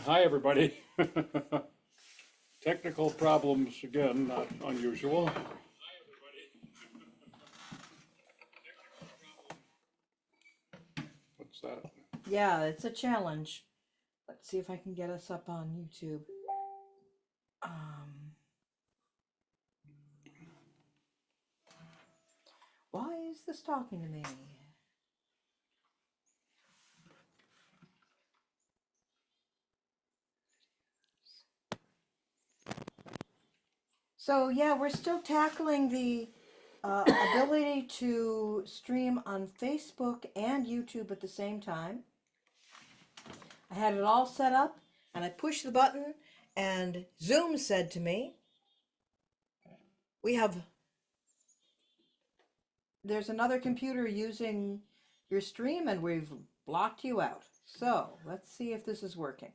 Hi, everybody. Technical problems again, not unusual. What's that? Yeah, it's a challenge. Let's see if I can get us up on YouTube. Um, why is this talking to me? So yeah, we're still tackling the ability to stream on Facebook and YouTube at the same time. I had it all set up and I pushed the button and Zoom said to me, there's another computer using your stream and we've blocked you out. So let's see if this is working.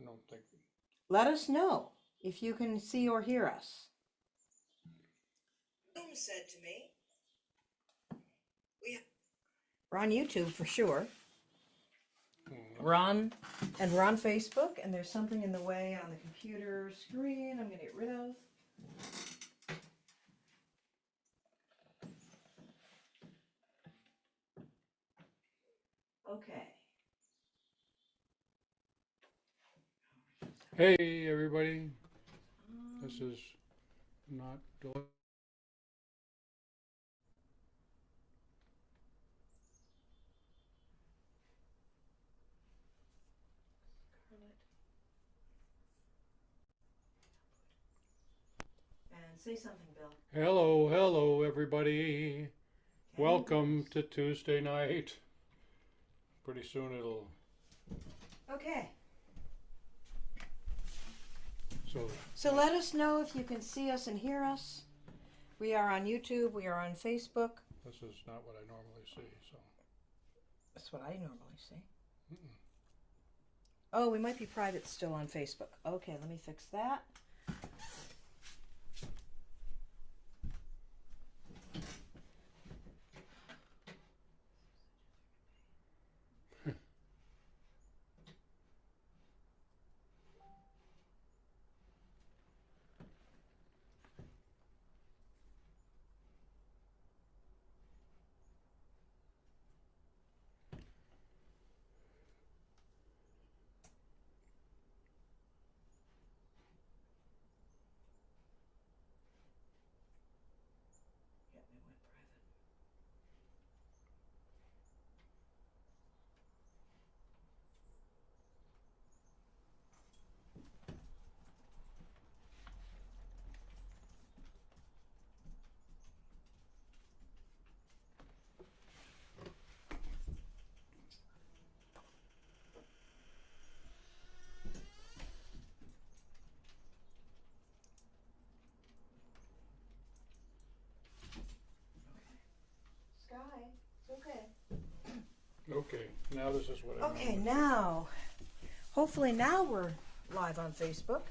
I don't think. Let us know if you can see or hear us. Zoom said to me, we're on YouTube for sure. We're on Facebook, and there's something in the way on the computer screen I'm going to get rid of. Okay. Hey, everybody. This is not. And say something, Bill. Hello, everybody. Welcome to Tuesday night. Pretty soon it'll. Okay. So. So let us know if you can see us and hear us. We are on YouTube. We are on Facebook. This is not what I normally see. So. That's what I normally see. Mm-mm. Oh, we might be private still on Facebook. Okay, let me fix that. Yeah, we went private. Sky, it's okay. Okay, now this is what I Okay, normally now, hopefully now we're live on Facebook.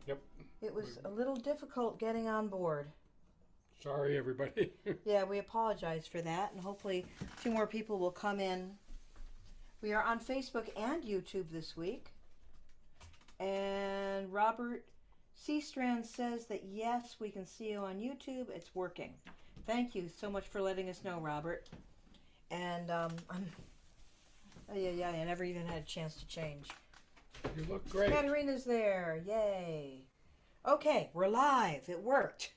Yep. It was a little difficult getting on board. Sorry, everybody. Yeah, we apologize for that, and hopefully a few more people will come in. We are on Facebook and YouTube this week. And Robert Seastrand says that yes, we can see you on YouTube. It's working. Thank you so much for letting us know, Robert. And I never even had a chance to change. You look great. Katarina's there. Yay. Okay, we're live. It worked.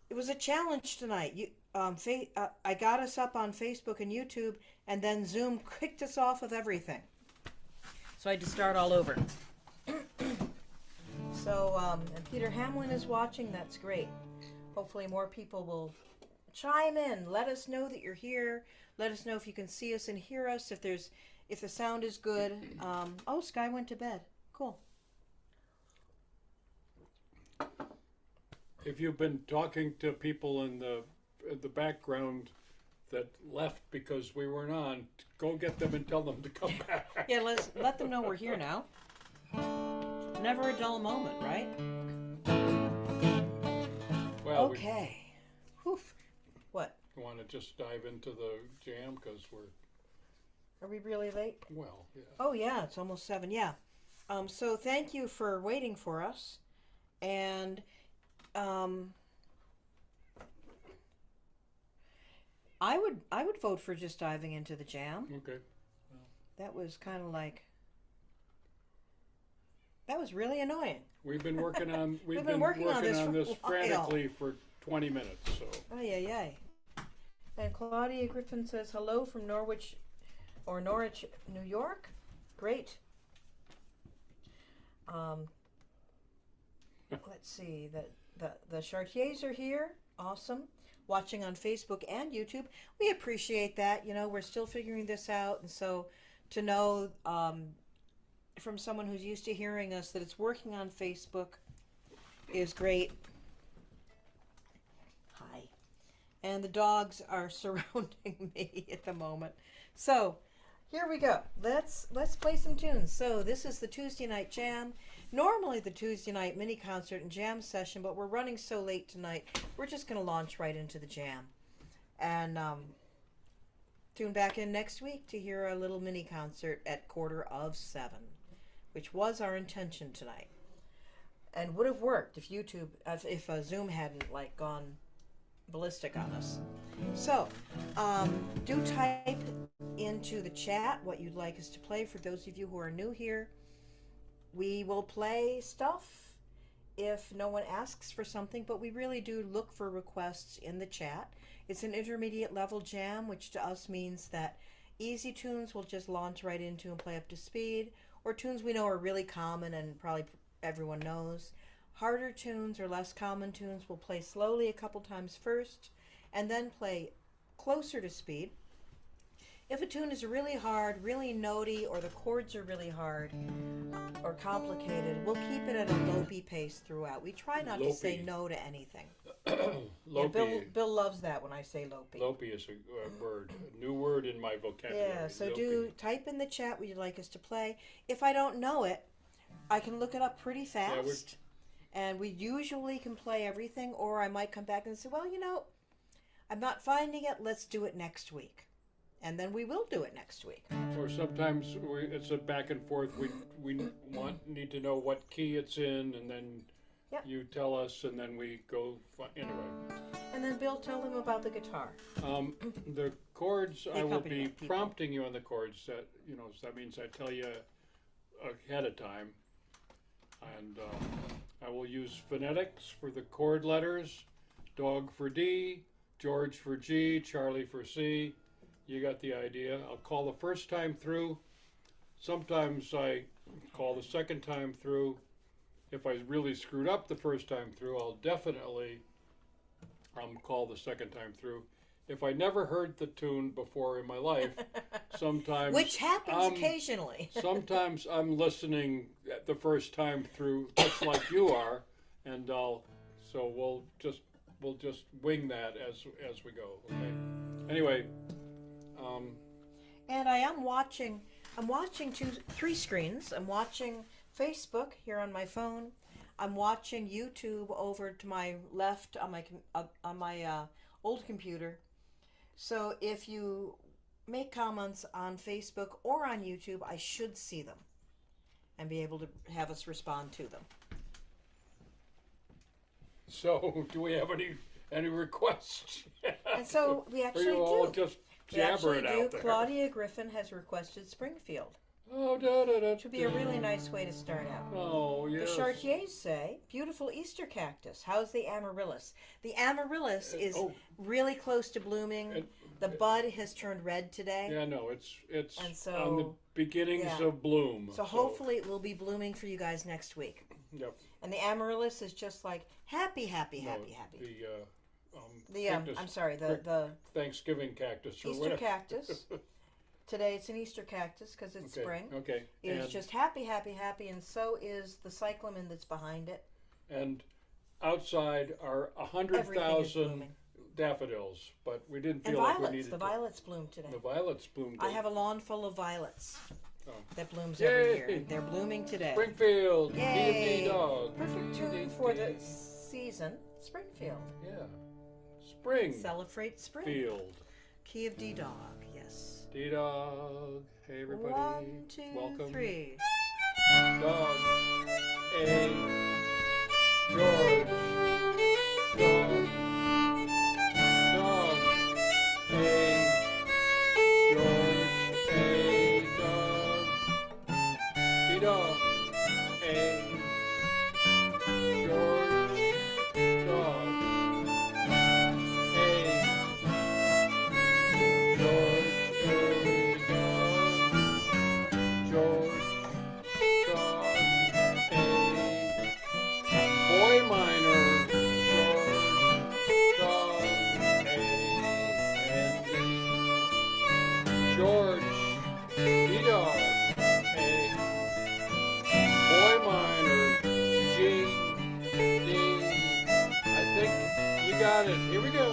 It was a challenge tonight. I got us up on Facebook and YouTube, and then Zoom kicked us off of everything. So I had to start all over. So, and Peter Hamlin is watching. That's great. Hopefully more people will chime in. Let us know that you're here. Let us know if you can see us and hear us. If the sound is good. Oh, Sky went to bed. Cool. If you've been talking to people in the background that left because we weren't on, go get them and tell them to come back. Yeah, let them know we're here now. Never a dull moment, right? Well, okay. Whew. What? we want to just dive into the jam because we're. Are we really late? Well, yeah. Oh yeah, it's almost 7. Yeah. So thank you for waiting for us, and I would vote for just diving into the jam. Okay. That was kind of like that was really annoying. We've been working on We've been working on this for a while. frantically for 20 minutes. So Ay, ay, ay. And Claudia Griffin says hello from Norwich New York. Great. Let's see. The Chartiers are here. Awesome. Watching on Facebook and YouTube. We appreciate that. You know, we're still figuring this out. And so to know from someone who's used to hearing us that it's working on Facebook is great. Hi. And the dogs are surrounding me at the moment. So here we go. Let's play some tunes. So this is the Tuesday night jam. Normally the Tuesday night mini concert and jam session, but we're running so late tonight, we're just going to launch right into the jam. And tune back in next week to hear a little mini concert at 6:45, which was our intention tonight. And would have worked if YouTube, if Zoom hadn't like gone ballistic on us. So, do type into the chat what you'd like us to play. For those of you who are new here, we will play stuff if no one asks for something, but we really do look for requests in the chat. It's an intermediate level jam, which to us means that easy tunes we'll just launch right into and play up to speed, or tunes we know are really common and probably everyone knows. Harder tunes or less common tunes we'll play slowly a couple times first and then play closer to speed. If a tune is really hard, really notey, or the chords are really hard or complicated, we'll keep it at a lopey pace throughout. We try not to say no to anything. Yeah, Bill loves that when I say lopey. Lopey is a word, a new word in my vocabulary. Yeah, so lopey. do type in the chat what you'd like us to play. If I don't know it, I can look it up pretty fast. And we usually can play everything, or I might come back and say, well, you know, I'm not finding it, let's do it next week. And then we will do it next week. Or sometimes it's a back and forth. We need to know what key it's in, and then you tell us, and then we go anyway. And then Bill, tell them about the guitar. The chords, I will be people. prompting you on the chords. That so that means I tell you ahead of time, and I will use phonetics for the chord letters: dog for D, George for G, Charlie for C. You got the idea. I'll call the first time through. Sometimes I call the second time through. If I really screwed up the first time through, I'll definitely call the second time through. If I never heard the tune before in my life, sometimes... Which happens occasionally. Sometimes I'm listening the first time through, just like you are, and so we'll just wing that as we go. Okay. Anyway. And I'm watching 3 screens. I'm watching Facebook here on my phone. I'm watching YouTube over to my left on my old computer. So if you make comments on Facebook or on YouTube, I should see them and be able to have us respond to them. So, do we have any requests? And so we actually do. do. All just jabber it out there. Claudia Griffin has requested Springfield. Oh, Which would be a really nice way to start out. Oh, yes. The Chartiers say, beautiful Easter cactus. How's the amaryllis? The amaryllis is really close to blooming. The bud has turned red today. Yeah, no, it's and so, on the beginnings of bloom. So hopefully it will be blooming for you guys next week. Yep. And the amaryllis is just like happy. Cactus, I'm sorry, the Thanksgiving cactus or Easter whatever. cactus. Today it's an Easter cactus because it's spring. Okay. It's just happy, and so is the cyclamen that's behind it. And outside are 100,000 daffodils, but we didn't feel like we needed the violets bloom today. The violets bloomed. I have a lawn full of violets that blooms Yay! every year. And they're blooming today. Springfield, Yay! D&D dog. Perfect tune for the season, Springfield. Yeah. Spring. Celebrate spring. Field. Key of D dog, yes. D-Dog. Hey, everybody. 1, 2, Welcome. 3. Dog. A. George. Dog. Dog. A. George. A. Dog. D-Dog. A. George. Dog. A. George. A. Dog. George. Dog. A. Boy Miner. George. Dog. A. And D. George. D-Dog. A. Boy Miner. G. D. I think you got it. Here we go.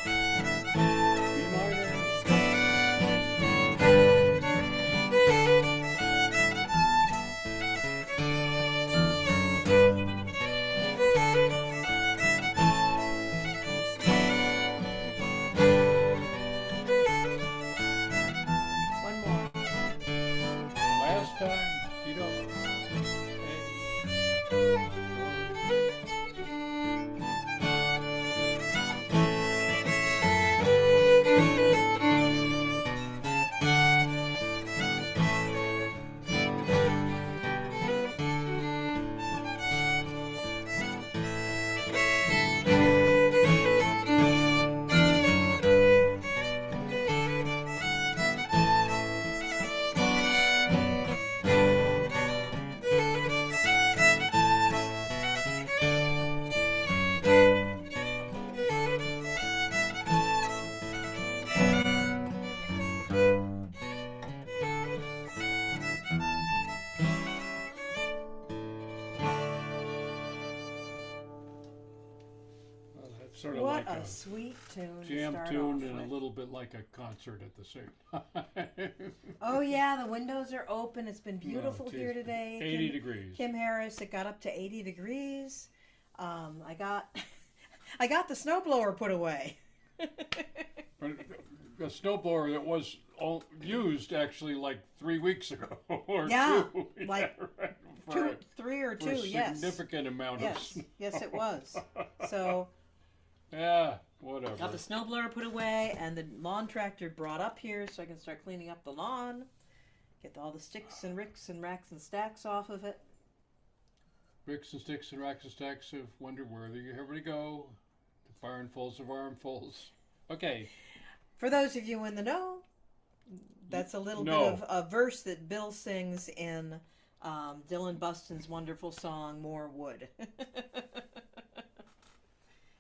B minor. One more. Last time, D-Dog. Well, that's sort of What like a sweet tune to jam start tune off and a with. little bit like a concert at the same time. Oh yeah, the windows are open. It's been beautiful geez. here today. 80 degrees. Kim Harris, it got up to 80 degrees. I got I got the snowblower put away. A snowblower that was used actually like 3 weeks ago or Yeah, 2. like right, for 2, 3 or for 2, a yes. significant amount of Yes, snow. yes it was. So Yeah, whatever. got the snowblower put away and the lawn tractor brought up here so I can start cleaning up the lawn. Get all the sticks and ricks and racks and stacks off of it. Ricks and sticks and racks and stacks of wonder where you ever to go to Barnfuls of armfuls. Okay. For those of you in the know, that's a little bit No. of a verse that Bill sings in Dylan Buston's wonderful song, More Wood.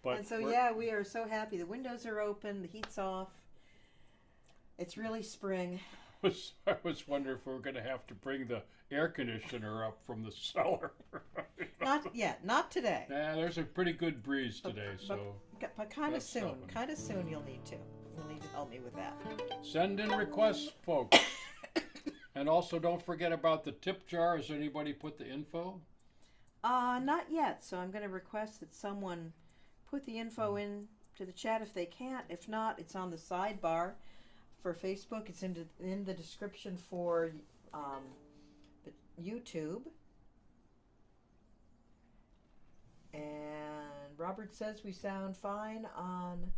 But And so, yeah, we are so happy. The windows are open, the heat's off. It's really spring. I was wondering if we were going to have to bring the air conditioner up from the cellar. Not today. Nah, there's a pretty good breeze today, so But kind of That's soon. something. Kind of soon you'll need to. You'll need to help me with that. send in requests, folks. And also, don't forget about the tip jar. Has anybody put the info? Not yet. So I'm going to request that someone put the info in to the chat if they can't. If not, it's on the sidebar for Facebook. It's in the description for the YouTube. And Robert says we sound fine on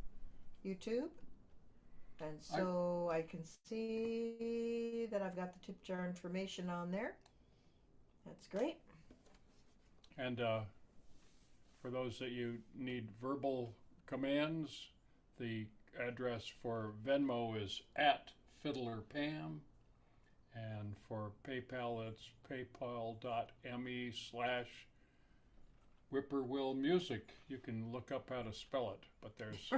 YouTube. And so I can see that I've got the tip jar information on there. That's great. And for those that you need verbal commands, the address for Venmo is @FiddlerPam. And for PayPal, it's paypal.me/whippoorwillmusic. You can look up how to spell it, but there's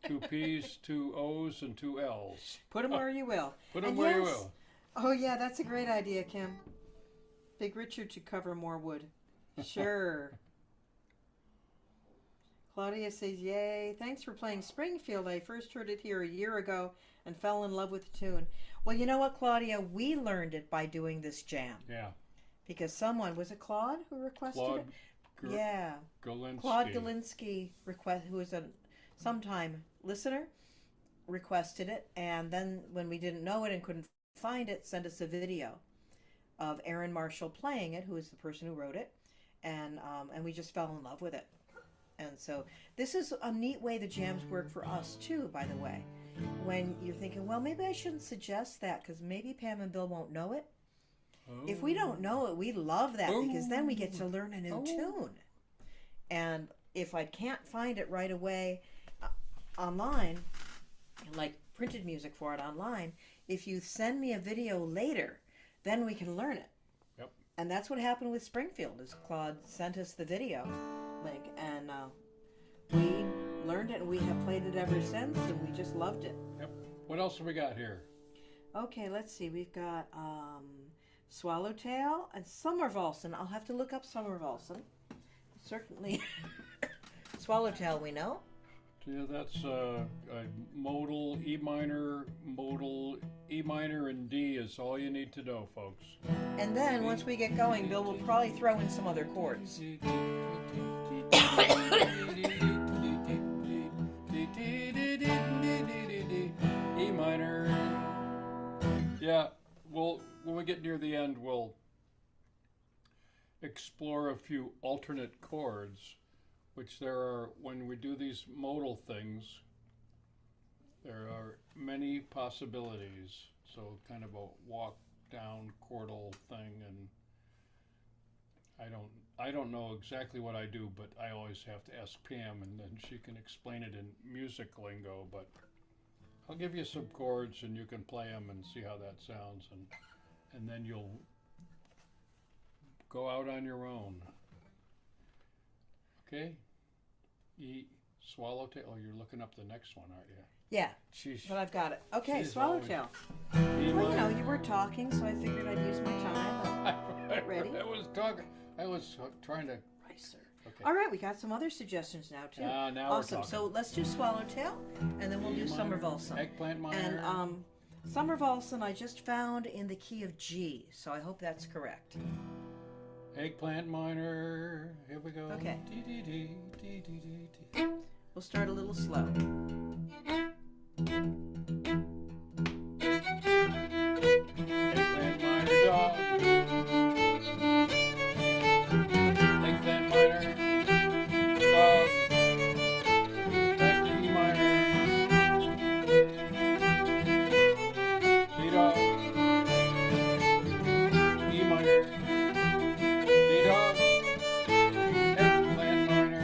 2 P's, 2 O's, and 2 L's. Put them where you will. Put them And where you yes, will. Oh, yeah, that's a great idea, Kim. Big Richard should cover more wood. Sure. Claudia says, yay. Thanks for playing Springfield. I first heard it here a year ago and fell in love with the tune. Well, you know what, Claudia? We learned it by doing this jam. Yeah. Because someone, was it Claude who requested Claude it? Yeah. Galinsky. Claude Galinsky, who is a sometime listener, requested it. And then when we didn't know it and couldn't find it, sent us a video of Aaron Marshall playing it, who is the person who wrote it. And we just fell in love with it. And so this is a neat way the jams work for us too, by the way. When you're thinking, well, maybe I shouldn't suggest that because maybe Pam and Bill won't know it. Oh. If we don't know it, we love that because then we get to learn a new tune. And if I can't find it right away online, like printed music for it online, if you send me a video later, then we can learn it. Yep. And that's what happened with Springfield, is Claude sent us the video link, and we learned it, and we have played it ever since, and we just loved it. Yep. What else have we got here? Okay, let's see. We've got Swallowtail and Summervalsen. I'll have to look up Summervalsen. Certainly, Swallowtail we know. Yeah, that's a modal E minor, and D is all you need to know, folks. And then once we get going, Bill will probably throw in some other chords. E minor. Yeah, well, when we get near the end, we'll explore a few alternate chords, which there are, when we do these modal things, there are many possibilities. So kind of a walk down chordal thing, and I don't know exactly what I do, but I always have to ask Pam, and then she can explain it in music lingo. But I'll give you some chords, and you can play them and see how that sounds, and then you'll go out on your own. Okay? E, Swallowtail. Oh, you're looking up the next one, aren't you? Yeah, Sheesh. but I've got it. Okay, She's Swallowtail. E Well, you know, minor. you were talking, so I figured I'd use my time. Get ready. I was talking. I was trying to. Right, sir. Okay. All right, we got some other suggestions now, too. Now Awesome. we're So talking. let's do Swallowtail, and then we'll E do minor, Summervalsen. Eggplant minor. And Summervalsen I just found in the key of G, so I hope that's correct. Eggplant minor. Here we go. Okay. Dee, dee, dee. We'll start a little slow. Eggplant minor dog. Eggplant minor dog. Back to E minor. D dog. E minor. D dog. Eggplant minor.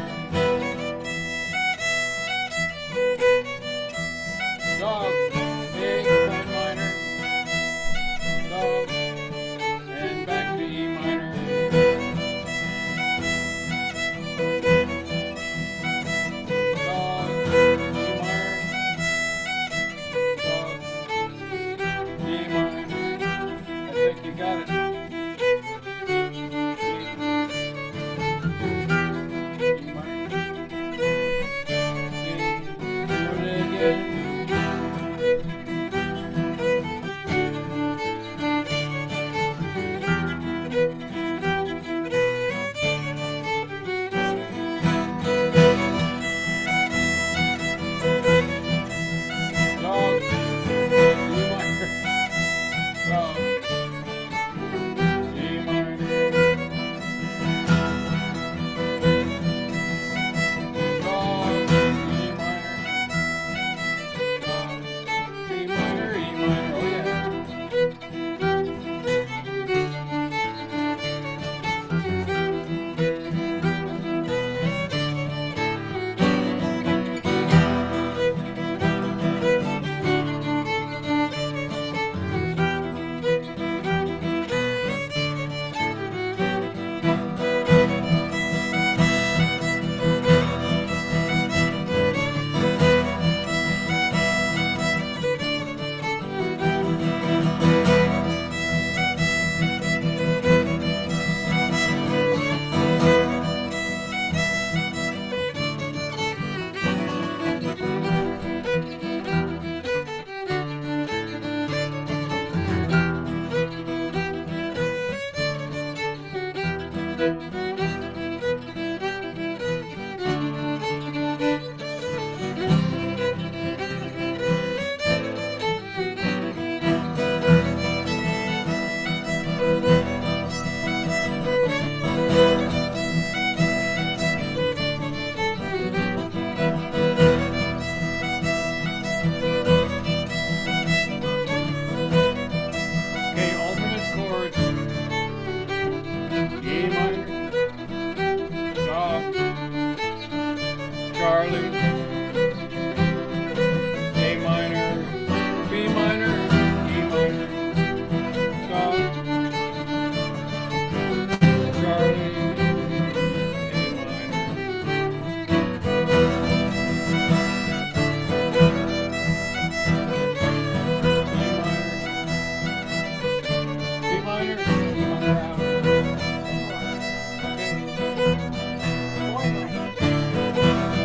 Charlie, A minor, B minor, E minor, dog, Charlie, A minor, B minor, E minor out. Boy minor.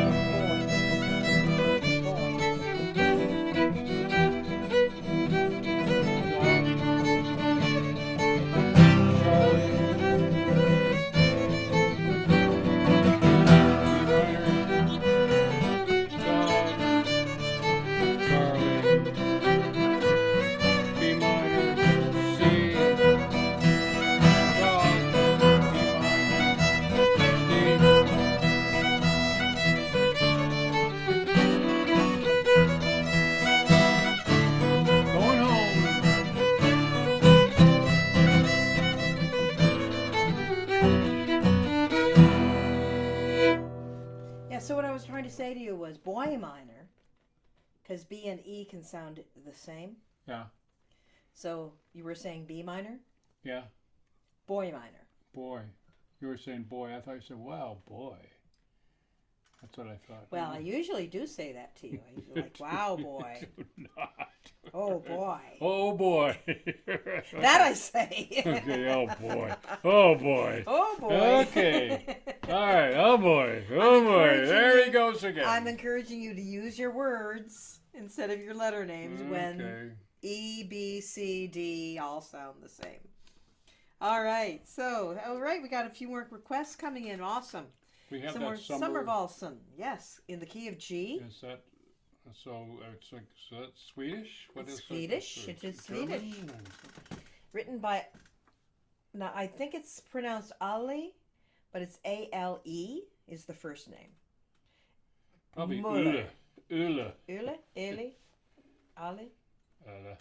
Going home. Yeah, so what I was trying to say to you was boy minor, because B and E can sound the same. Yeah, So you were saying B minor, yeah. boy minor. Boy. You were saying boy. I thought you said, wow, boy. That's what I thought. Well, I usually do say that to you. I usually like, wow, boy. Do not. Oh, boy. Oh, boy. That I say. Okay, oh, boy. Oh, boy. Oh, boy. Okay. All right. Oh, boy. Oh, boy. encouraging There he you- goes again. I'm encouraging you to use your words instead of your letter names when Okay. E, B, C, D all sound the same. All right. So, we got a few more requests coming in. Awesome. We have Some more that Summer Valsen. Yes, in the key of G. Is that so? It's like so that's Swedish. What It's is Swedish. It? It is German? Swedish. Written by, now I think it's pronounced Ali, but it's A-L-E is the first name. Probably Muller. Ule. Ule? Eli? Ali? Ule.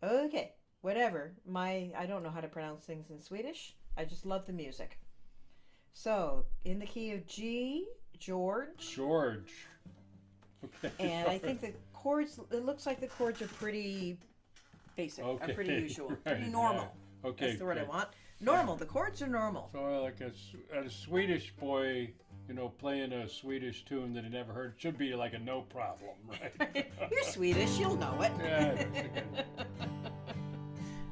Okay, whatever. I don't know how to pronounce things in Swedish. I just love the music. So, in the key of G, George. George. Okay. And I think the chords, it looks like the chords are pretty basic, Okay, are pretty usual, pretty right, normal. yeah. Okay. That's the word I good. want. Normal, the chords are normal. So like a Swedish boy, playing a Swedish tune that he never heard should be like a no problem, right? You're Swedish, you'll know it. Yeah, it is, okay.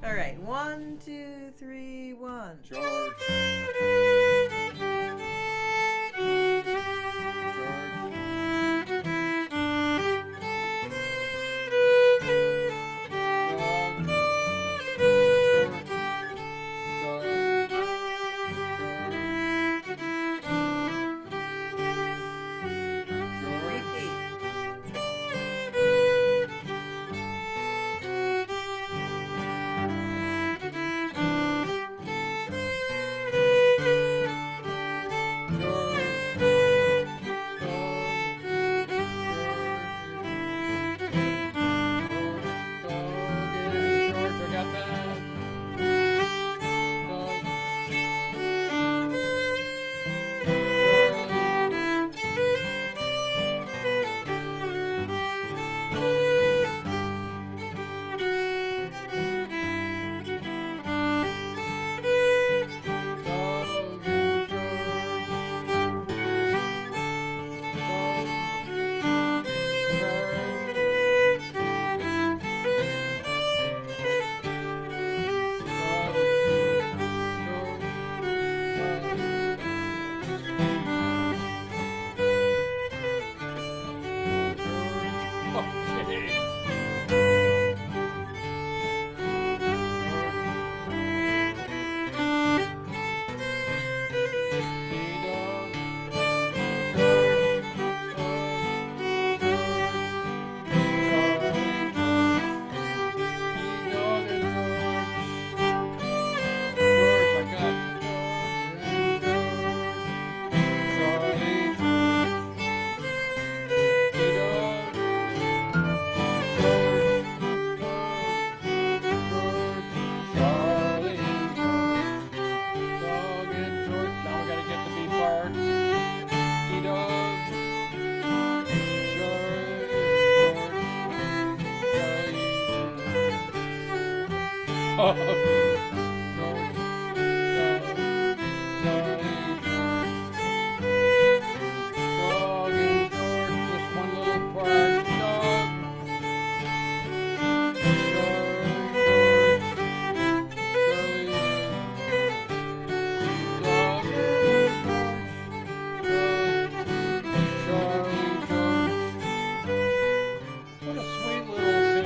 All right, 1, 2, 3, 1. George. Repeat. What a sweet little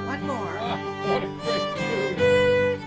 One more. Wow, what a great tune.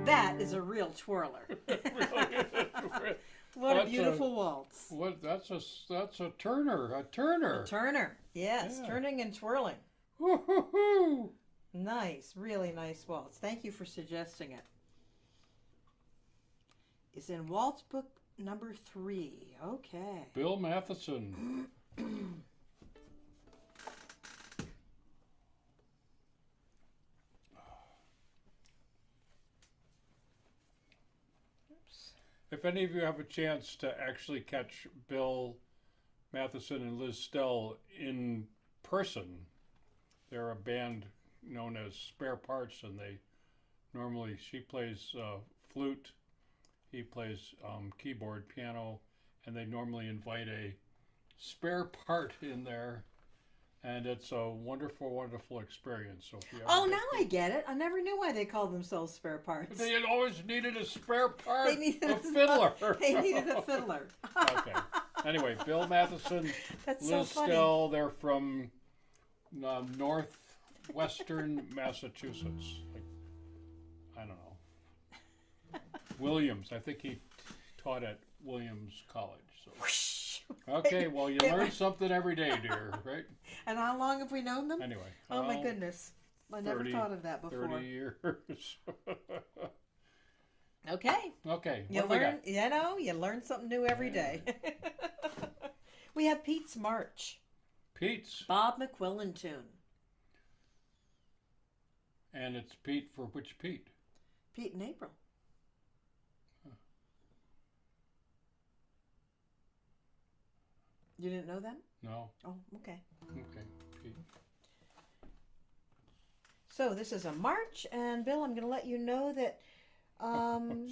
That is a real twirler. Really? What a That's beautiful waltz. What? That's a Turner. A Turner. Turner. Yes, Yeah. turning and twirling. Woo-hoo-hoo. Nice, really nice waltz. Thank you for suggesting it. It's in waltz book number 3. Okay. Bill Matheson. Oops. If any of you have a chance to actually catch Bill Matheson and Liz Stell in person, they're a band known as Spare Parts, and she plays flute, he plays keyboard, piano, and they normally invite a spare part in there, and it's a wonderful, wonderful experience. So if you ever Oh, get now I get it. I never knew why they called themselves spare parts. They had always needed a spare part, They needed a fiddler. They needed a fiddler. Okay. Anyway, Bill Matheson, That's so Liz funny. Stell, they're from northwestern Massachusetts. I don't know. Williams. I think he taught at Williams College. So. Whoosh. Okay, well, you learn something every day, dear, right? And how long have we known them? Anyway. Oh my well, goodness. I never 30 thought of that before. 30 years. Okay. Okay, You what do we learn, got? you learn something new every day. We have Pete's March, Pete's. Bob McQuillan tune. And it's Pete for which Pete? Pete and April. You didn't know them? No. Oh, okay. Okay, Pete. So this is a march, and Bill, I'm going to let you know that Jeez.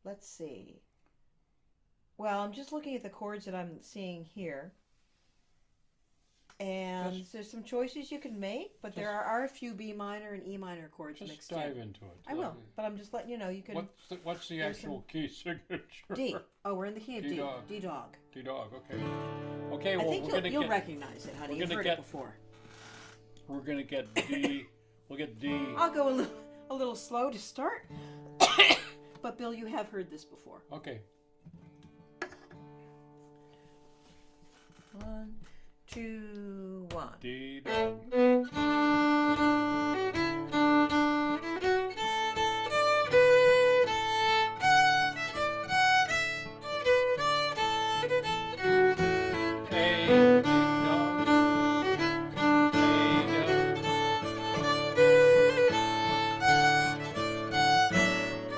let's see. Well, I'm just looking at the chords that I'm seeing here. And there's some choices you can make, but there are a few B minor and E minor chords Just mixed dive in. into it. I will, but I'm just letting you know you can. What's the there's actual key signature? D. Oh, we're in the key of D. D-dog. D dog. D dog. Okay. Okay. I Well, think we're gonna you'll get. recognize it, honey. we're You've gonna heard get- it before. We're gonna get D. We'll get D. I'll go a little slow to start, but Bill, you have heard this before. Okay. 1, 2, 1. D dog. A D dog.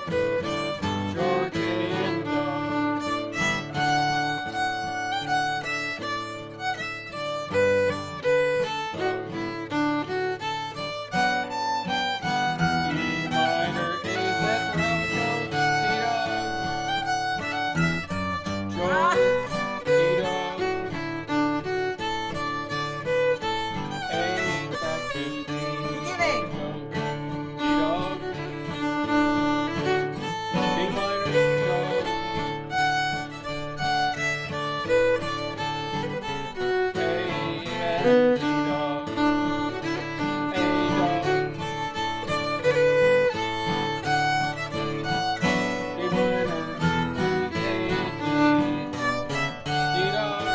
George and E minor, A that round goes, George, D-dog, A back to D, Beginning. D-dog, D minor, dog, A and D-dog, A-dog, D minor, A, D, D-dog,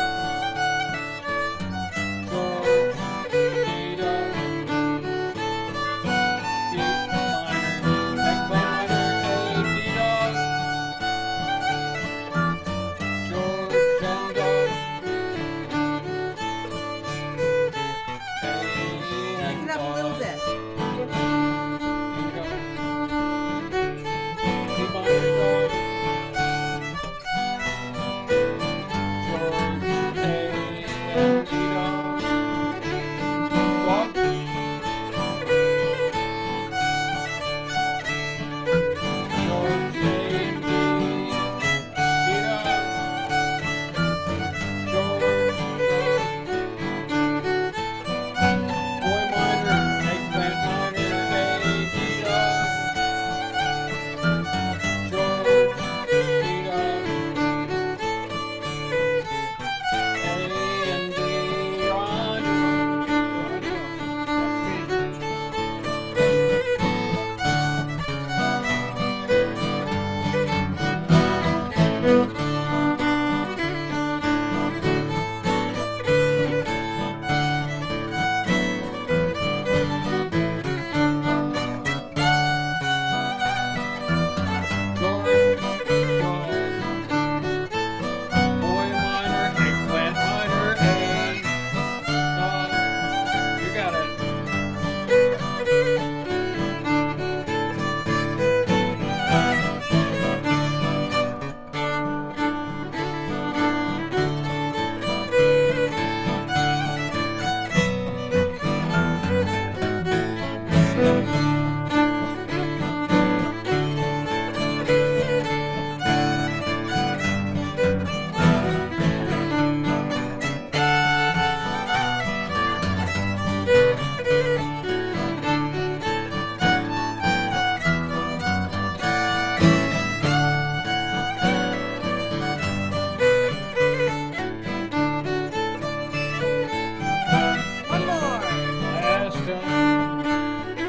George, D-dog, D minor, next minor, A, D-dog, George and dog, A Pick and it up a little dog, bit. D-dog, D minor, dog, George, A and D-dog, dog, George, A and D, D-dog, George, boy minor, eggplant minor, A, D-dog, George, D-dog, A and D, on. George, dog, boy minor, eggplant minor, A, dog, you got it. One more. Last time.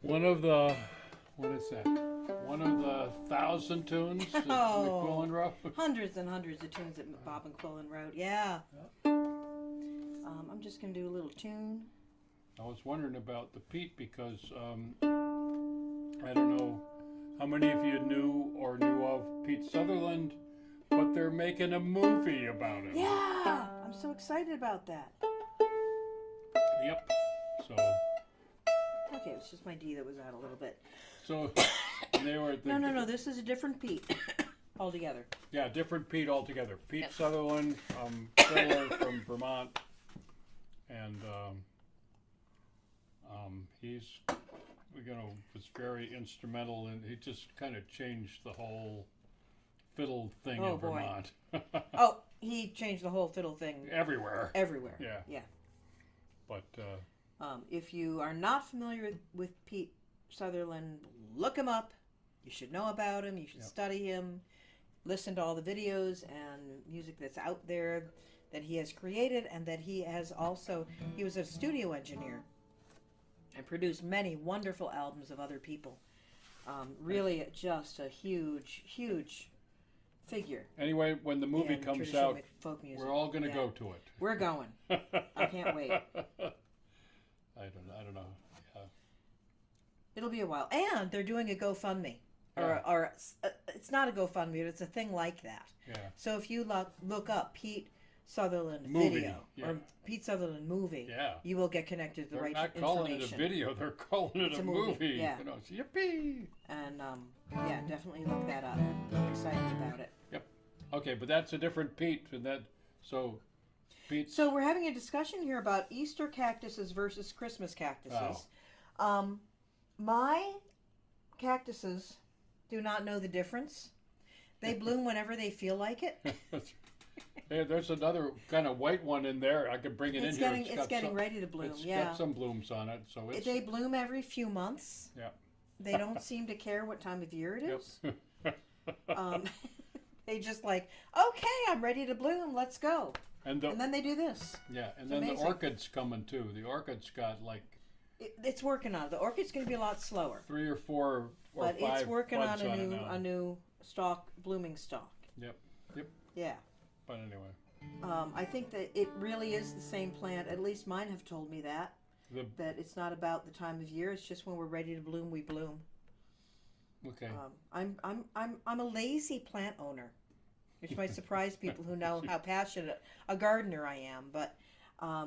One of the, what is that? One of the 1,000 tunes that Oh. McQuillan wrote. Hundreds and hundreds of tunes that Bob and Quillen wrote. Yeah. I'm just going to do a little tune. I was wondering about the Pete because I don't know how many of you knew or knew of Pete Sutherland, but they're making a movie about him. Yeah, I'm so excited about that. Yep. So Okay, it's just my D that was out a little bit. so they were No, this is a different Pete altogether. Yeah, different Pete altogether. Pete Sutherland, fiddler from Vermont, and he's was very instrumental, and he just kind of changed the whole fiddle thing Oh, in boy. Vermont. Oh, he changed the whole fiddle thing Everywhere. everywhere. Yeah. Yeah. But If you are not familiar with Pete Sutherland, look him up. You should know about him. You should study him. Listen to all the videos and music that's out there that he has created, and that he has also, he was a studio engineer and produced many wonderful albums of other people. Really just a huge, huge figure anyway, when the movie in comes traditional out, folk music. we're all going to Yeah. go to it. We're going. I can't wait. I don't know. Yeah. It'll be a while. And they're doing a GoFundMe. Or it's not a GoFundMe, but it's a thing like that. Yeah. So if you look up Pete Sutherland Movie, video yeah. or Pete Sutherland movie, Yeah. you will get connected to the They're right not calling information. it a video, they're calling it It's a a movie, movie. yeah. You know, it's yippee. And yeah, definitely look that up. I'm excited about it. Okay, but that's a different Pete, and so Pete. So we're having a discussion here about Easter cactuses versus Christmas cactuses. My cactuses do not know the difference. They bloom whenever they feel like it. Hey, there's another kind of white one in there. I could bring it It's in here. getting it's getting ready to bloom. It's Yeah, got some blooms on it, so it's. they bloom every few months. Yeah. They don't seem to care what time of year it is. Yep. They just like, okay, I'm ready to bloom. Let's go. and And then they do this. yeah, and it's then amazing. the orchid's coming too. The orchid's got like It's working on it. The orchid's going to be a lot slower, 3 or 4 or but 5 it's working buds on it now. a new stalk, blooming stalk. Yep. Yeah. But anyway, I think that it really is the same plant. At least mine have told me that that it's not about the time of year. It's just when we're ready to bloom, we bloom. okay. I'm a lazy plant owner, which might surprise people who know how passionate a gardener I am. But I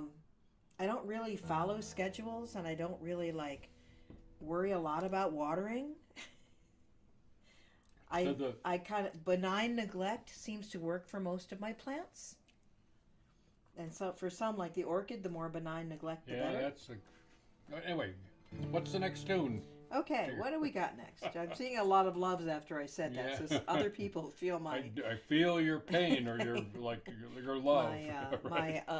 don't really follow schedules, and I don't really worry a lot about watering. I kind of benign neglect seems to work for most of my plants, and so for some, like the orchid, the more benign neglect, the Yeah, better. that's anyway. What's the next tune? Okay, what do we got next? I'm seeing a lot of loves after I said that, Yeah. so other people feel my I feel your pain or your your love.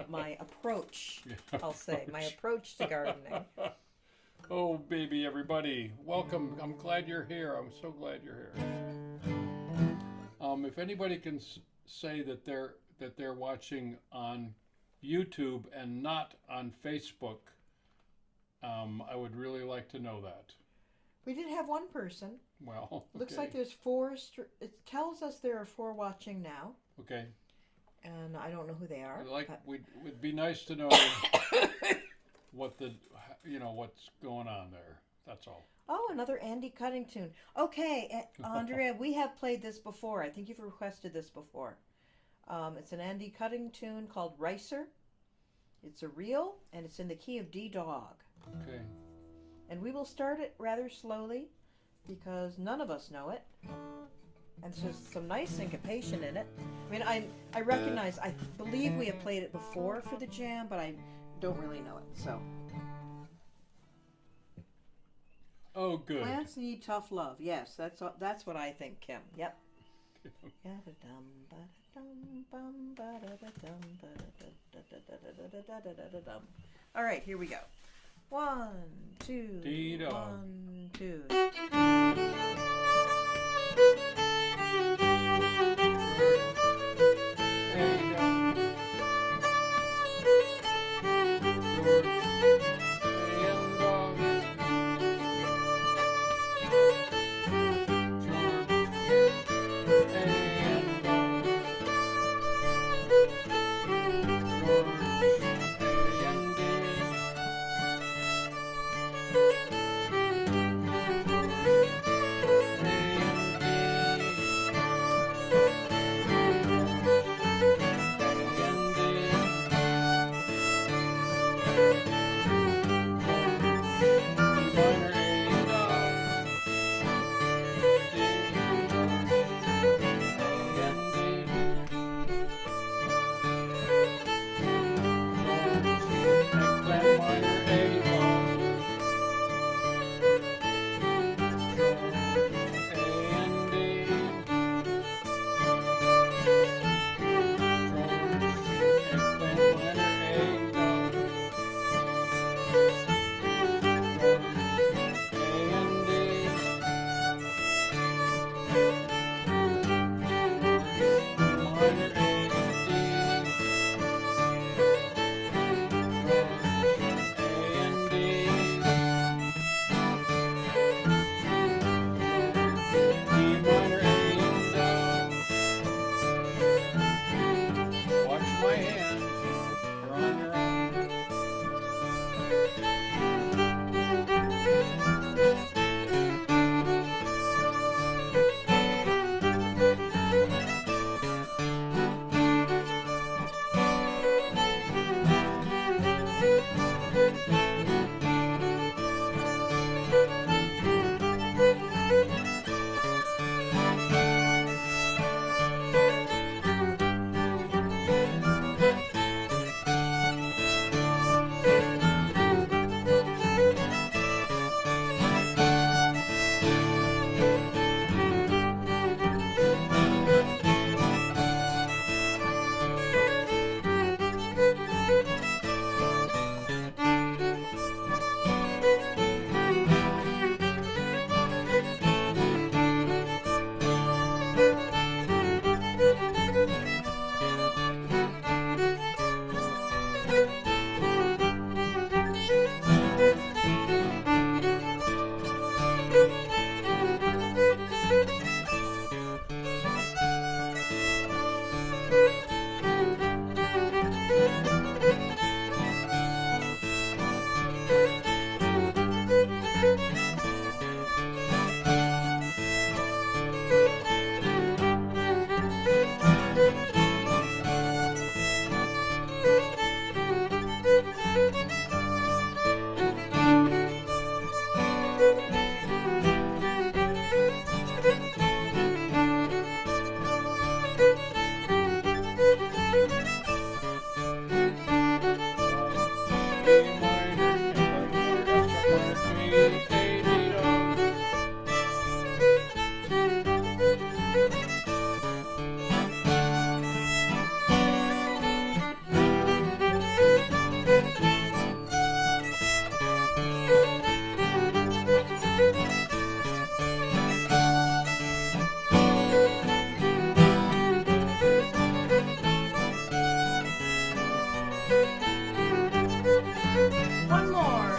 my approach. I'll say my approach to gardening. Oh, baby, everybody, welcome. I'm glad you're here. I'm so glad you're here. If anybody can say that they're watching on YouTube and not on Facebook, I would really like to know that. We did have one person. Well, Looks okay. like there's 4. It tells us there are 4 watching now, Okay. and I don't know who they are. Would be nice to know what's going on there. That's all. Oh, another Andy Cutting tune. Okay, Andrea, we have played this before. I think you've requested this before. It's an Andy Cutting tune called Ricer. It's a reel, and it's in the key of D dog. Okay. And we will start it rather slowly because none of us know it. And there's some nice syncopation in it. I mean, I recognize, I believe we have played it before for the jam, but I don't really know it, so. Oh, good. Plants need tough love. Yes, that's what I think, Kim. Yep. All right, here we go. 1, 2, D-dog. 1, 2. A minor, extra chord, B, A, D, do. One more.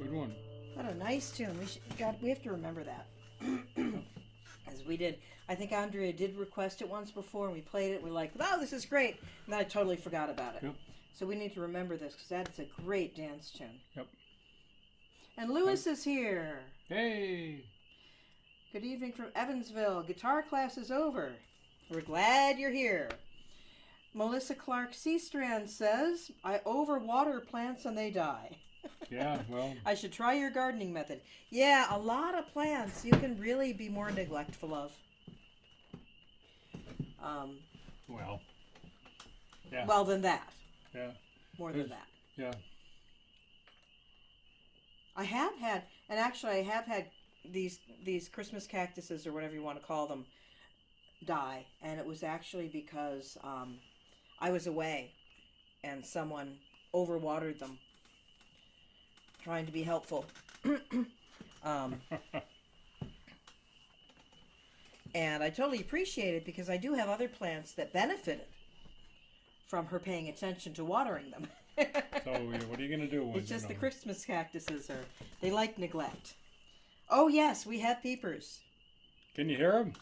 Good one. What a nice tune. We have to remember that. As we did. I think Andrea did request it once before, and we played it. We're like, "Oh, this is great!" And then I totally forgot about it. Yep. So we need to remember this because that is a great dance tune. Yep. And Lewis is here. Hey. Good evening from Evansville. Guitar class is over. We're glad you're here. Melissa Clark Seastrand says, "I overwater plants and they die. Yeah, well, I should try your gardening method." Yeah, a lot of plants you can really be more neglectful of. well. Yeah. Well, than that. Yeah. More than that. Yeah. I have had, and actually I have had these Christmas cactuses or whatever you want to call them die, and it was actually because I was away and someone overwatered them trying to be helpful. And I totally appreciate it because I do have other plants that benefited from her paying attention to watering them. So what are you gonna do? When, It's just you the know, Christmas cactuses they like neglect. Oh yes, we have peepers. Can you hear them?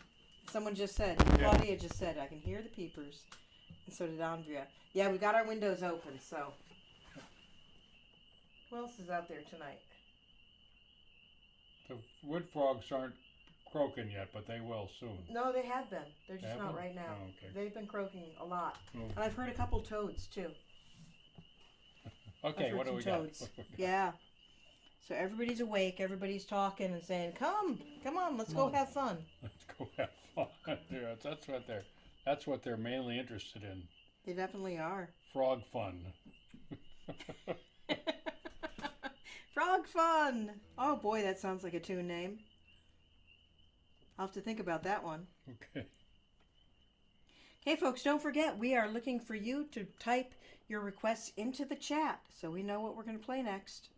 Someone just said, Yeah. Claudia just said, I can hear the peepers. And so did Andrea. Yeah, we got our windows open, so. Who else is out there tonight? The wood frogs aren't croaking yet, but they will soon. No, they have been. They're just Have not them? right now. Oh, okay. They've been croaking a lot. Oh. And I've heard a couple toads too. Okay, I've heard what do some we toads. got? Yeah. So everybody's awake, everybody's talking and saying, come on, let's go have fun. Let's go have fun. Yeah, that's what they're mainly interested in. They definitely are. Frog fun. Frog fun! Oh boy, that sounds like a tune name. I'll have to think about that one. Okay. Hey folks, don't forget, we are looking for you to type your requests into the chat so we know what we're going to play next.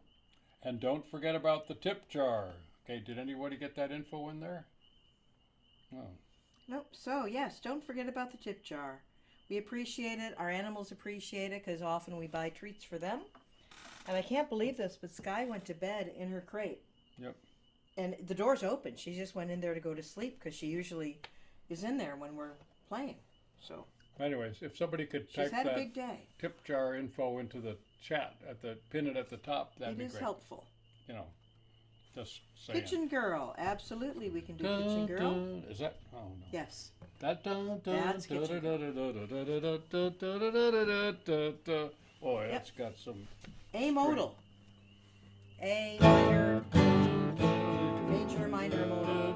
And don't forget about the tip jar. Okay, did anybody get that info in there? No. Nope. So yes, don't forget about the tip jar. We appreciate it. Our animals appreciate it because often we buy treats for them. And I can't believe this, but Sky went to bed in her crate. Yep. And the door's open. She just went in there to go to sleep because she usually is in there when we're playing. So Anyways, if somebody could she's type had a that big day. tip jar info into the chat pin it at the top, that'd It be is great. helpful. You know, just saying. Kitchen Girl. Absolutely, we can do Kitchen Girl. Dun. Is that? Oh no. Yes. Dun, dun, dun, That's Kitchen Girl. Boy, that's got some. A modal. A minor. Major minor modal.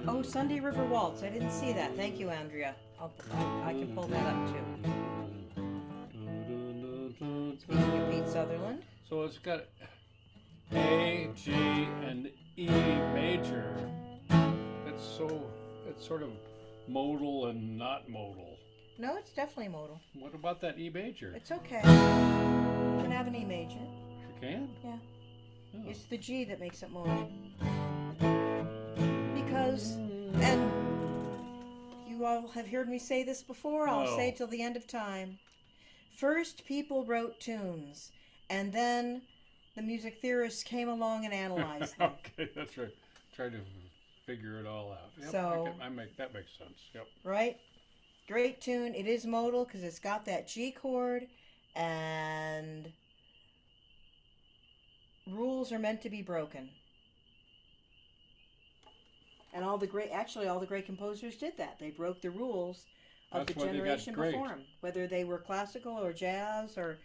Oh, Sunday River Waltz. I didn't see that. Thank you, Andrea. I can pull that up too. Speaking of Pete Sutherland. So it's got A, G, and E major. It's sort of modal and not modal. No, it's definitely modal. What about that E major? It's okay. You can have an E major. You can? Yeah. Oh. It's the G that makes it modal. Because, and you all have heard me say this before, I'll No. say it till the end of time. First, people wrote tunes, and then the music theorists came along and analyzed them. Okay, that's right. Try to figure it all out. Yep, So- that makes sense. Yep. Right? Great tune. It is modal because it's got that G chord, and rules are meant to be broken. And all the great composers did that. They broke the rules of That's the why they got generation great. before them, whether they were classical or jazz or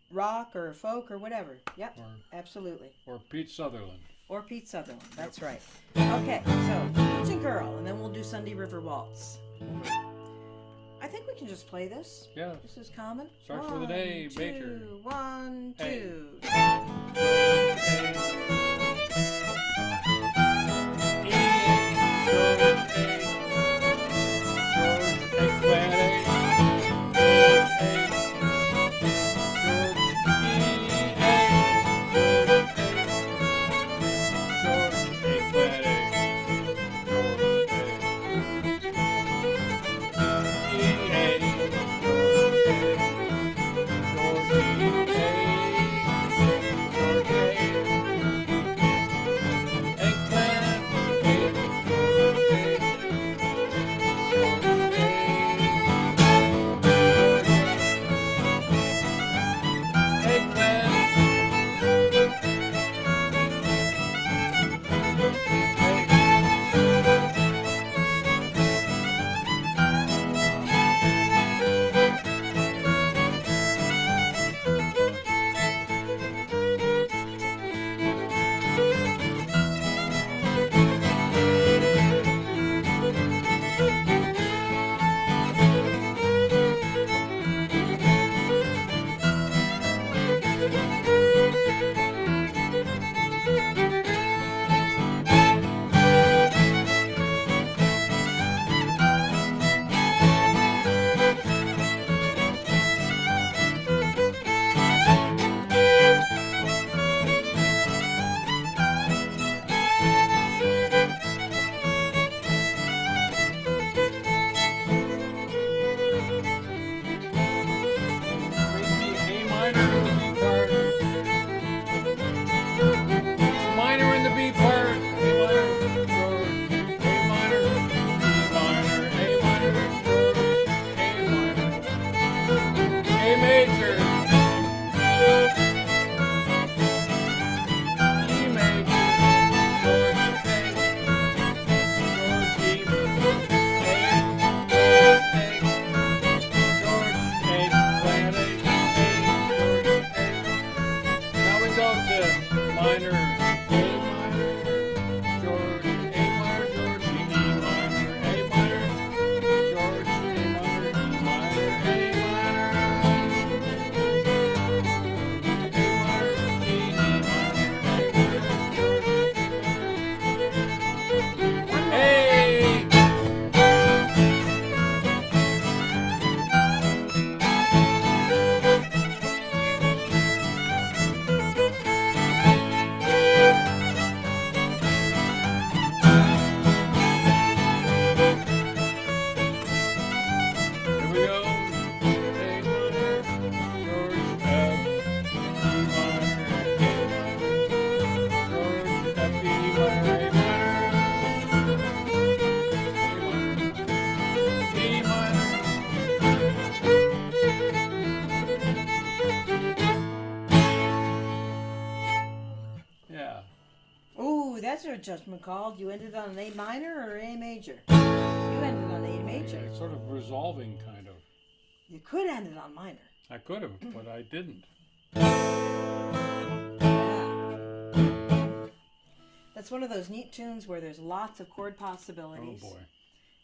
rock or folk or whatever. Yep, absolutely. Or Pete Sutherland. Or Pete Sutherland. That's right. Okay, so Pigeon Girl, and then we'll do Sunday River Waltz. I think we can just play this. Yeah. This is common. Starts with an A major. 1, 2. That's a judgment call. You ended on an A minor or A major? You ended on A major. It's sort of resolving, kind of. You could end it on minor. I could have, but I didn't. Yeah. It's one of those neat tunes where there's lots of chord Oh possibilities. boy.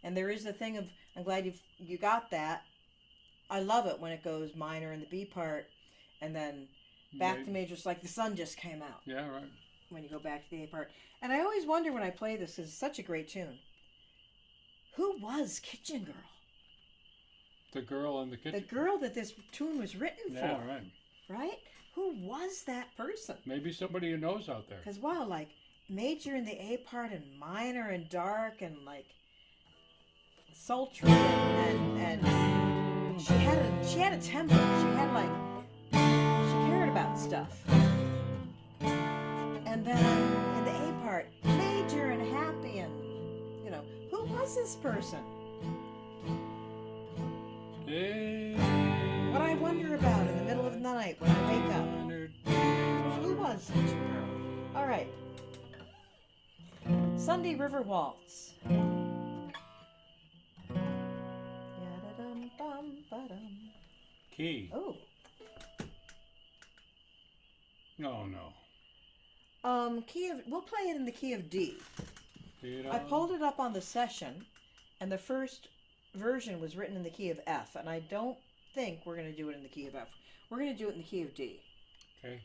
And there is the thing of, I'm glad you got that. I love it when it goes minor in the B part, and then back to major. It's like the sun just came out Yeah, right. when you go back to the A part. And I always wonder when I play this, 'cause it's such a great tune. Who was Kitchen Girl? The girl in the The kitchen. girl that this tune was written Yeah, for, right. right? Who was that person? Maybe somebody who knows out there. Because wow, like major in the A part and minor and dark and like sultry and she had a temper. She had like she cared about stuff. And then in the A part, major and happy and who was this person? Hey. What I wonder about in the middle of the night when I wake up. Who was this girl? All right. Sunday River Waltz. Yadadum-bum-ba-dum. Key. Oh. No, no. We'll play it in the key of D. You know? I pulled it up on the session, and the first version was written in the key of F, and I don't think we're going to do it in the key of F. We're going to do it in the key of D. Okay.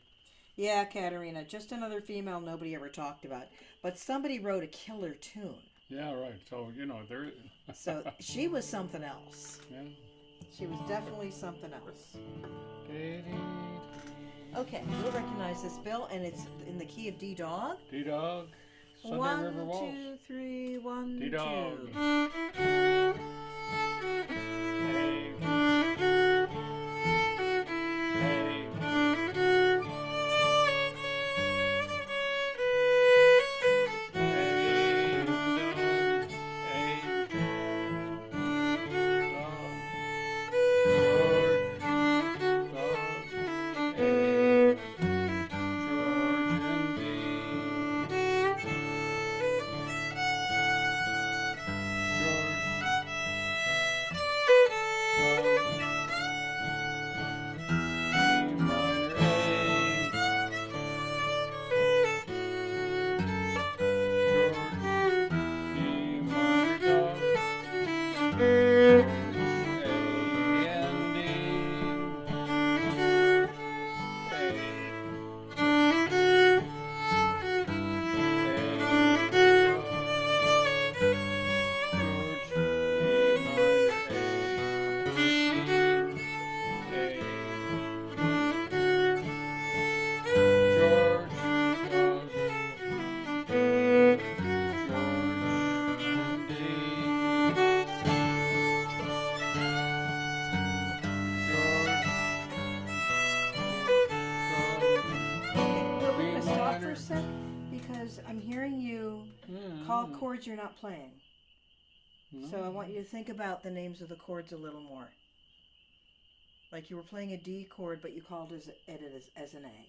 Yeah, Katerina, just another female nobody ever talked about. But somebody wrote a killer tune. Yeah, right. So, there. So she was something else. Yeah. She was definitely something else. Okay, you'll recognize this, Bill, and it's in the key of D dog. D dog. Sunday One, River Waltz. 2, 3, 1, D dog. 2. Hey. Hey. I'm hearing you call chords you're not playing. So I want you to think about the names of the chords a little more. Like you were playing a D chord, but you called it as an A.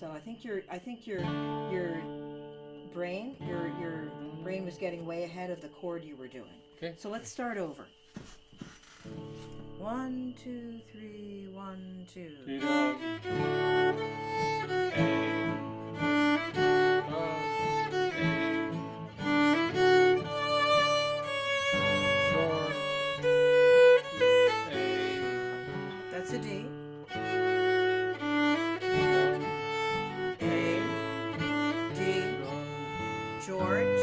So I think your brain was getting way ahead of the chord you were doing. Okay. So let's start over. 1, 2, 3, 1, 2. D dog. That's a D. A, D, George,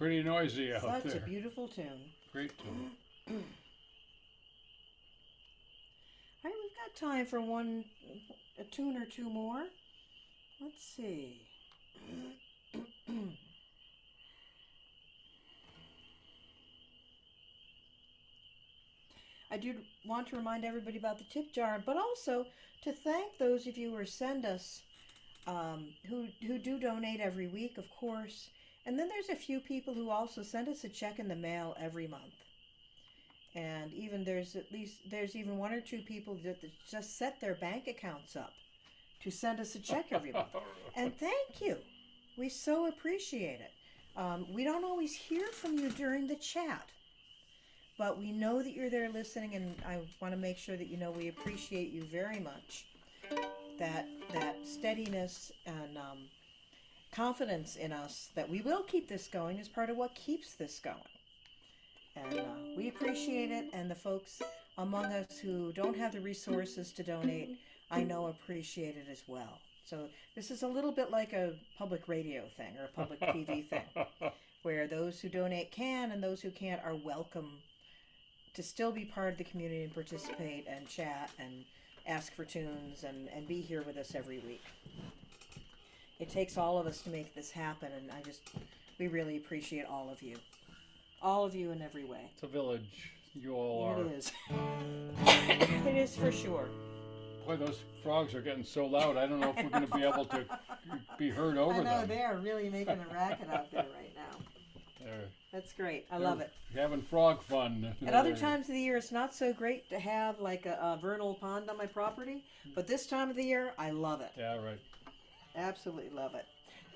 pretty noisy out Such there. a beautiful tune. Great tune. All right, we've got time for a tune or two more. Let's see. I do want to remind everybody about the tip jar, but also to thank those of you who send us, who do donate every week, of course. And then there's a few people who also send us a check in the mail every month. And even there's even one or two people that just set their bank accounts up to send us a check every month. And thank you. We so appreciate it. We don't always hear from you during the chat, but we know that you're there listening, and I want to make sure that you know we appreciate you very much. That steadiness and confidence in us that we will keep this going is part of what keeps this going. And we appreciate it, and the folks among us who don't have the resources to donate, I know appreciate it as well. So this is a little bit like a public radio thing or a public TV thing, where those who donate can and those who can't are welcome to still be part of the community and participate and chat and ask for tunes and be here with us every week. It takes all of us to make this happen, and we really appreciate all of you. All of you in every way. It's a village. You all are. It is. It is for sure. Boy, those frogs are getting so loud. I don't know if we're going to be able to be heard over them. I know, they are really making a racket out there right now. That's great. I love it. Having frog fun. At other times of the year, it's not so great to have like a vernal pond on my property, but this time of the year, I love it. Yeah, right. Absolutely love it.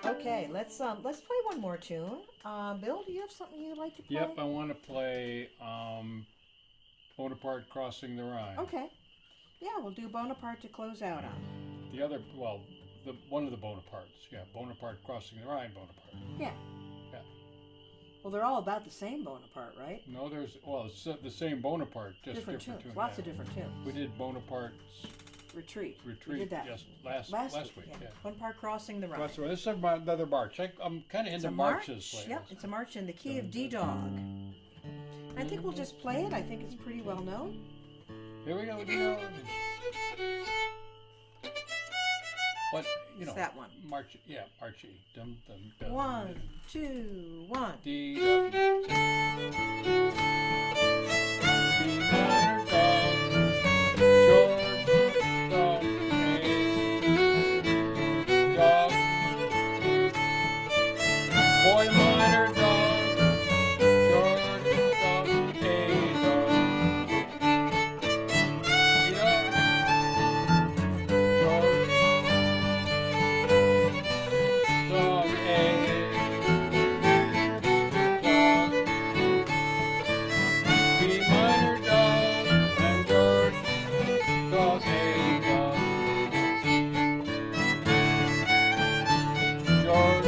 Okay, let's play one more tune. Bill, do you have something you'd like to play? Yep, I want to play Bonaparte Crossing the Rhine. Okay. Yeah, we'll do Bonaparte to close out on. The other, well, one of the Bonapartes. Yeah, Bonaparte Crossing the Rhine, Bonaparte. Yeah. Yeah. Well, they're all about the same Bonaparte, right? No, it's the same Bonaparte, just different tunes. tune. Lots of different tunes. We did Bonaparte's Retreat. We did that just last week. Yeah. Bonaparte Crossing the Rhine. This is another march. I'm kind of into marches lately. Yep, it's a march in the key of D-Dog. And I think we'll just play it. I think it's pretty well known. Here we go. What, It's that one. March, yeah, Marchy. Dum, dum, dum. 1, 2, 1. D, dum, D minor dum, George, dum, A, dog, boy minor dog, George, dum, A, dog, D, dog, George, dog, A, dog, B minor dog, and George, dog, A, dog, George,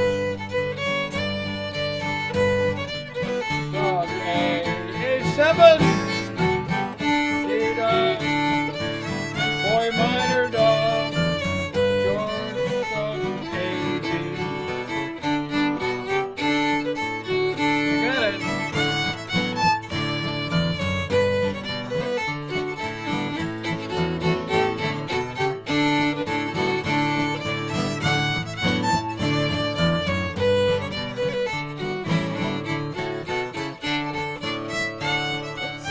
dog, A7, D dog, boy minor dog, George, dog, A, D. You got it. Let's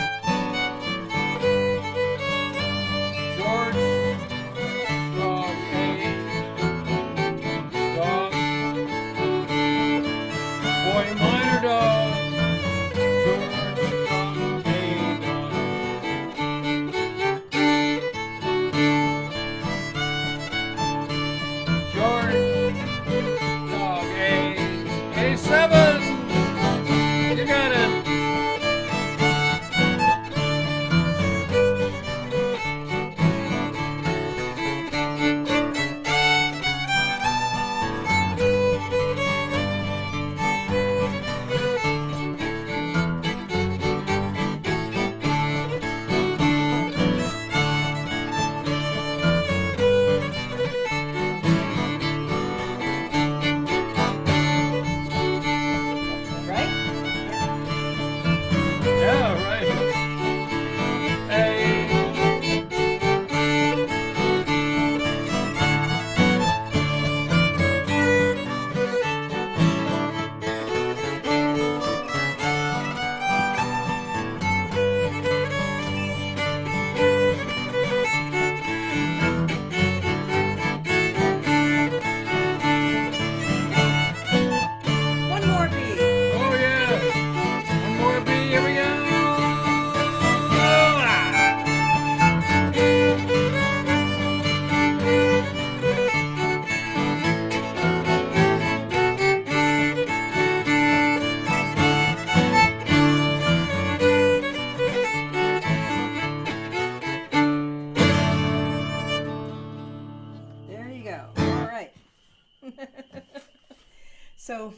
So,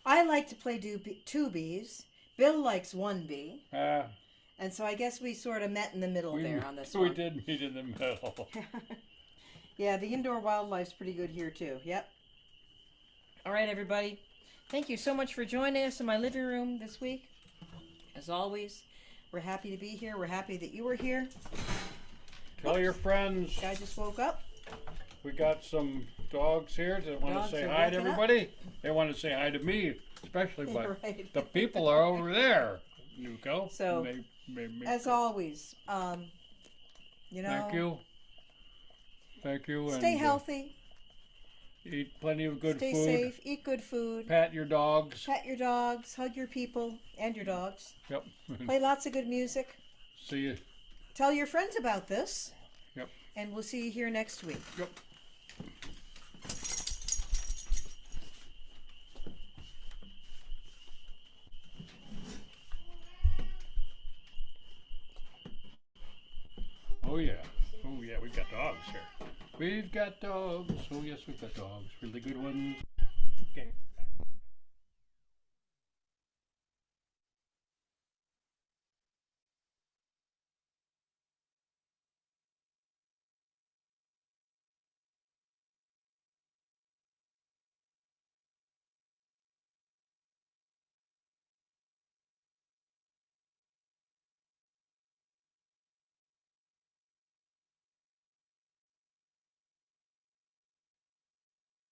I like to play two Bs. Bill likes one B. Ah, And so I guess we sort of met in the middle there on this we one. did meet in the middle. Yeah, the indoor wildlife's pretty good here too. Yep. All right, everybody. Thank you so much for joining us in my living room this week. As always, we're happy to be here. We're happy that you were here. Tell your friends. Guy just woke up. We got some dogs here that want Dogs to say are hi to waking up. everybody. They want to say hi to me, especially, but Right. the people are over there, Nuko. So, As always, you know, Thank you. stay and, healthy, eat plenty of good stay food. safe, eat good food, Pat your dogs. pet your dogs, hug your people and your dogs, Yep. play lots of good music, See you. tell your friends about this. Yep. And we'll see you here next week. Yep. Oh yeah. Oh yeah, we've got dogs here. We've got dogs. Oh yes, we've got dogs. Really good ones. Okay.